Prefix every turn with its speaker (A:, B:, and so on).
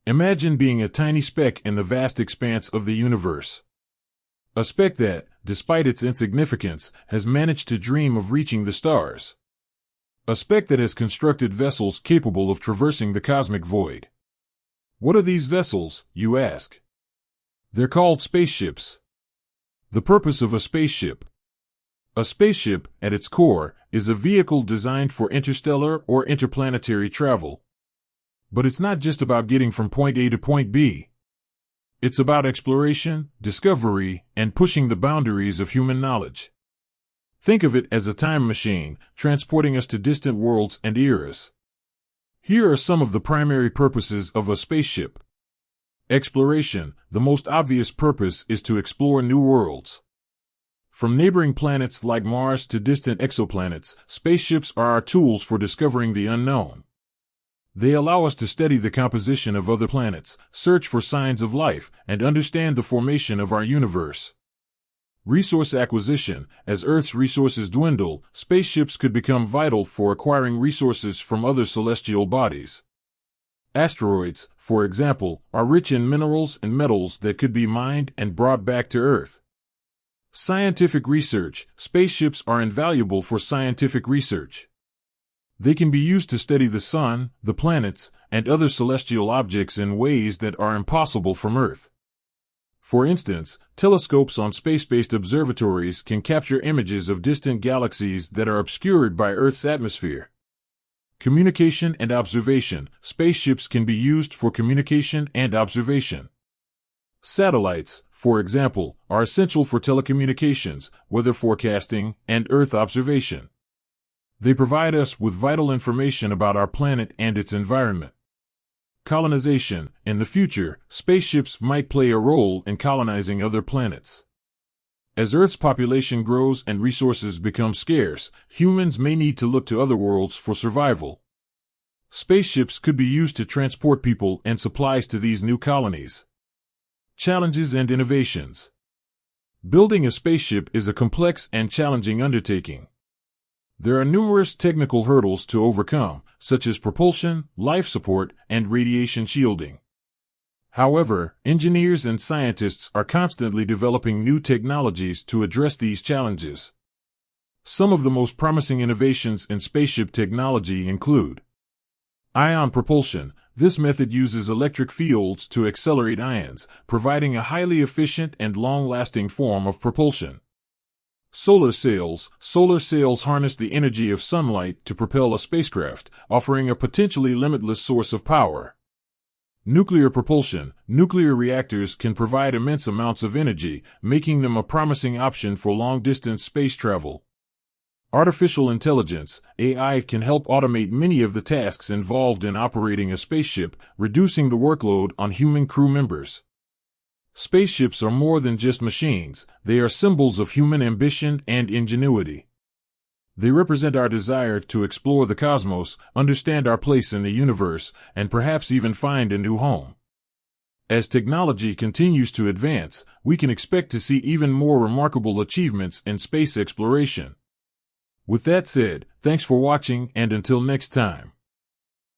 A: Imagine being a tiny speck in the vast expanse of the universe. A speck that, despite its insignificance, has managed to dream of reaching the stars. A speck that has constructed vessels capable of traversing the cosmic void. What are these vessels, you ask? They're called spaceships. The purpose of a spaceship. A spaceship, at its core, is a vehicle designed for interstellar or interplanetary travel. But it's not just about getting from point A to point B. It's about exploration, discovery, and pushing the boundaries of human knowledge. Think of it as a time machine, transporting us to distant worlds and eras. Here are some of the primary purposes of a spaceship. Exploration. The most obvious purpose is to explore new worlds. From neighboring planets like Mars to distant exoplanets, spaceships are our tools for discovering the unknown. They allow us to study the composition of other planets, search for signs of life, and understand the formation of our universe. Resource acquisition. As Earth's resources dwindle, spaceships could become vital for acquiring resources from other celestial bodies. Asteroids, for example, are rich in minerals and metals that could be mined and brought back to Earth. Scientific research. Spaceships are invaluable for scientific research. They can be used to study the sun, the planets, and other celestial objects in ways that are impossible from Earth. For instance, telescopes on space-based observatories can capture images of distant galaxies that are obscured by Earth's atmosphere. Communication and observation. Spaceships can be used for communication and observation. Satellites, for example, are essential for telecommunications, weather forecasting, and Earth observation. They provide us with vital information about our planet and its environment. Colonization. In the future, spaceships might play a role in colonizing other planets. As Earth's population grows and resources become scarce, humans may need to look to other worlds for survival. Spaceships could be used to transport people and supplies to these new colonies. Challenges and innovations. Building a spaceship is a complex and challenging undertaking. There are numerous technical hurdles to overcome, such as propulsion, life support, and radiation shielding. However, engineers and scientists are constantly developing new technologies to address these challenges. Some of the most promising innovations in spaceship technology include ion propulsion. This method uses electric fields to accelerate ions, providing a highly efficient and long-lasting form of propulsion. Solar sails. Solar sails harness the energy of sunlight to propel a spacecraft, offering a potentially limitless source of power. Nuclear propulsion. Nuclear reactors can provide immense amounts of energy, making them a promising option for long-distance space travel. Artificial intelligence. AI can help automate many of the tasks involved in operating a spaceship, reducing the workload on human crew members. Spaceships are more than just machines. They are symbols of human ambition and ingenuity. They represent our desire to explore the cosmos, understand our place in the universe, and perhaps even find a new home. As technology continues to advance, we can expect to see even more remarkable achievements in space exploration. With that said, thanks for watching, and until next time.